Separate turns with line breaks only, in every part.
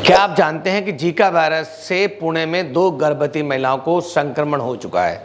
क्या आप जानते हैं कि जीका वायरस से पुणे में 2 गर्भवती महिलाओं को संक्रमण हो चुका है।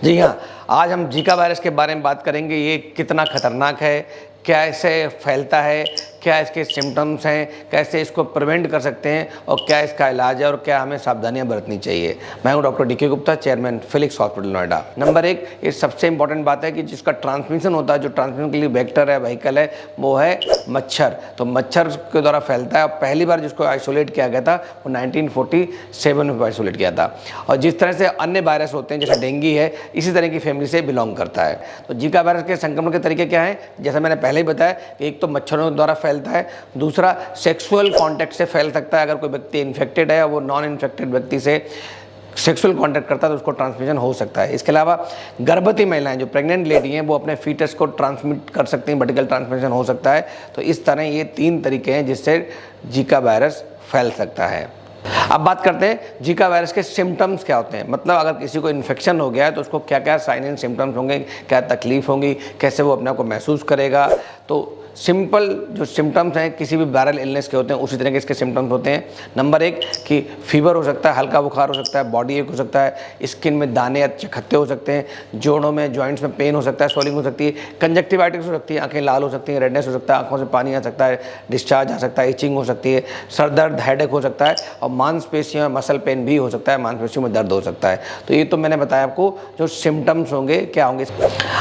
जी हाँ, आज हम जीका वायरस के बारे में बात करेंगे। ये कितना खतरनाक है, क्या इससे फैलता है, क्या इसके सिम्टम्स हैं, कैसे इसको प्रिवेंट कर सकते हैं और क्या इसका इलाज है और क्या हमें सावधानियां बरतनी चाहिए। मैं हूं डॉक्टर डी के Gupta, chairman Felix hospital Noida. Number 1, ये सबसे इंपॉर्टेंट बात है कि जिसका ट्रांसमिशन होता है, जो ट्रांसमिशन के लिए वेक्टर है, व्हीकल है, वो है मच्छर। तो मच्छर के द्वारा फैलता है और पहली बार जिसको आइसोलेट किया गया था वो 1947 में आइसोलेट किया था। और जिस तरह से अन्य वायरस होते हैं जैसे डेंगू है, इसी तरह की फैमिली से बिलोंग करता है। तो जीका वायरस के संक्रमण के तरीके क्या हैं, जैसा मैंने पहले ही बताया कि एक तो मच्छरों द्वारा फैलता है, दूसरा सेक्सुअल कांटेक्ट से फैल सकता है। अगर कोई व्यक्ति इन्फेक्टेड है और वो नॉन इन्फेक्टेड व्यक्ति से सेक्सुअल कांटेक्ट करता है तो उसको ट्रांसमिशन हो सकता है। इसके अलावा गर्भवती महिलाएं जो प्रेग्नेंट लेडी हैं वो अपने फीटस को ट्रांसमिट कर सकती हैं, वर्टिकल ट्रांसमिशन हो सकता है। तो इस तरह ये 3 तरीके हैं जिससे जीका वायरस फैल सकता है। अब बात करते हैं जीका वायरस के सिम्टम्स क्या होते हैं। मतलब अगर किसी को इन्फेक्शन हो गया है तो उसको क्या क्या साइन एंड सिम्टम्स होंगे, क्या तकलीफ होंगी, कैसे वो अपने आप को महसूस करेगा। तो सिंपल जो सिम्टम्स हैं किसी भी वायरल इलनेस के होते हैं उसी तरह के इसके सिम्टम्स होते हैं। नंबर 1 कि फीवर हो सकता है, हल्का बुखार हो सकता है, बॉडी एक हो सकता है, स्किन में दाने या चखत्ते हो सकते हैं, जोड़ों में जॉइंट्स में पेन हो सकता है, स्वेलिंग हो सकती है, कंजक्टिवाइटिस हो सकती है, आंखें लाल हो सकती हैं, रेडनेस हो सकता है, आंखों से पानी आ सकता है, डिस्चार्ज आ सकता है, इचिंग हो सकती है, सर दर्द, हेडेक हो सकता है और मांसपेशियों में मसल पेन भी हो सकता है, मांसपेशियों में दर्द हो सकता है। तो ये तो मैंने बताया आपको जो सिम्टम्स होंगे क्या होंगे।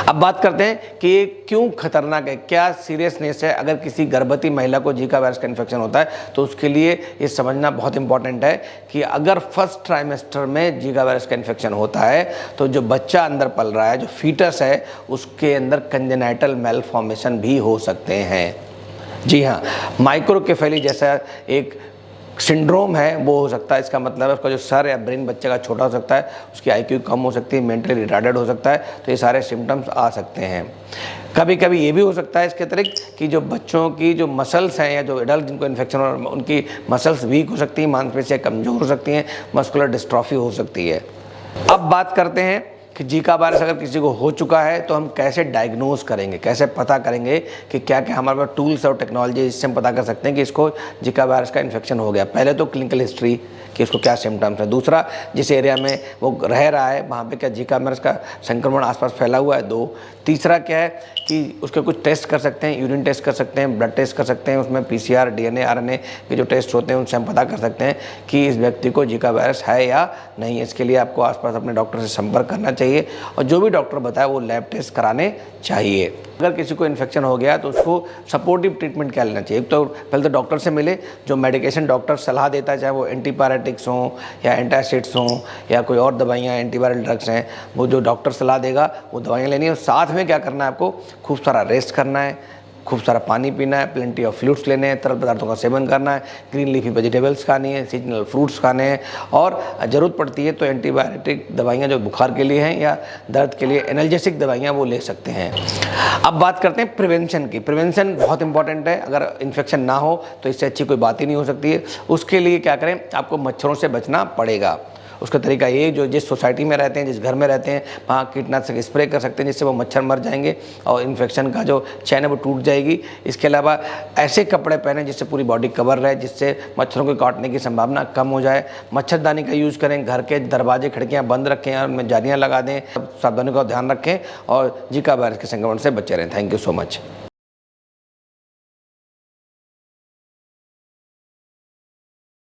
अब बात करते हैं कि ये क्यों खतरनाक है, क्या सीरियसनेस है। अगर किसी गर्भवती महिला को जीका वायरस का इन्फेक्शन होता है तो उसके लिए ये समझना बहुत इंपॉर्टेंट है कि अगर फर्स्ट ट्राइमेस्टर में जीका वायरस का इन्फेक्शन होता है तो जो बच्चा अंदर पल रहा है, जो फीटस है, उसके अंदर कंजेनाइटल मेलफॉर्मेशन भी हो सकते हैं। जी हाँ, माइक्रोकेफेली जैसा एक सिंड्रोम है वो हो सकता है। इसका मतलब है उसका जो सर या ब्रेन बच्चे का छोटा हो सकता है, उसकी आईक्यू कम हो सकती है, मेंटली रिटार्डेड हो सकता है। तो ये सारे सिम्टम्स आ सकते हैं। कभी कभी ये भी हो सकता है इसके अतिरिक्त कि जो बच्चों की जो मसल्स हैं या जो एडल्ट जिनको इन्फेक्शन हो उनकी मसल्स वीक हो सकती हैं, मांसपेशियाँ कमज़ोर हो सकती हैं, मस्कुलर डिस्ट्रॉफी हो सकती है। अब बात करते हैं कि जीका वायरस अगर किसी को हो चुका है तो हम कैसे डायग्नोज करेंगे, कैसे पता करेंगे कि क्या क्या हमारे पास टूल्स और टेक्नोलॉजी जिससे हम पता कर सकते हैं कि इसको जीका वायरस का इन्फेक्शन हो गया। पहले तो क्लिनिकल हिस्ट्री कि उसको क्या सिम्टम्स है, दूसरा जिस एरिया में वो रह रहा है वहाँ पे क्या जीका वायरस का संक्रमण आसपास फैला हुआ है, 2, तीसरा क्या है कि उसके कुछ टेस्ट कर सकते हैं, यूरिन टेस्ट कर सकते हैं, ब्लड टेस्ट कर सकते हैं, उसमें पीसीआर, डीएनए, आरएनए के जो टेस्ट होते हैं उनसे हम पता कर सकते हैं कि इस व्यक्ति को जीका वायरस है या नहीं। इसके लिए आपको आसपास अपने डॉक्टर से संपर्क करना चाहिए और जो भी डॉक्टर बताए वो लैब टेस्ट कराने चाहिए। अगर किसी को इन्फेक्शन हो गया तो उसको सपोर्टिव ट्रीटमेंट क्या लेना चाहिए। एक तो पहले तो डॉक्टर से मिले, जो मेडिकेशन डॉक्टर सलाह देता है, चाहे वो एंटीपायरेटिक्स हों या एंटासिड्स हों या कोई और दवाइयाँ, एंटीवायरल ड्रग्स हैं, वो जो डॉक्टर सलाह देगा वो दवाइयाँ लेनी है। और साथ में क्या करना है, आपको खूब सारा रेस्ट करना है, खूब सारा पानी पीना है, प्लेंटी ऑफ फ्लूइड्स लेने हैं, तरल पदार्थों का सेवन करना है, ग्रीन लीफी वेजिटेबल्स खानी है, सीजनल फ्रूट्स खाने हैं और ज़रूरत पड़ती है तो एंटीबायोटिक दवाइयाँ जो बुखार के लिए हैं या दर्द के लिए एनाल्जेसिक दवाइयाँ वो ले सकते हैं। अब बात करते हैं प्रिवेंशन की। प्रिवेंशन बहुत इंपॉर्टेंट है। अगर इन्फेक्शन ना हो तो इससे अच्छी कोई बात ही नहीं हो सकती है। उसके लिए क्या करें, आपको मच्छरों से बचना पड़ेगा। उसका तरीका ये, जो जिस सोसाइटी में रहते हैं, जिस घर में रहते हैं, वहाँ कीटनाशक स्प्रे कर सकते हैं जिससे वो मच्छर मर जाएंगे और इन्फेक्शन का जो चैन है वो टूट जाएगी। इसके अलावा ऐसे कपड़े पहने जिससे पूरी बॉडी कवर रहे, जिससे मच्छरों के काटने की संभावना कम हो जाए। मच्छरदानी का यूज़ करें, घर के दरवाजे खिड़कियाँ बंद रखें और उनमें जालियाँ लगा दें। सावधानी का ध्यान रखें और जीका वायरस के संक्रमण से बचे रहें। Thank you so much.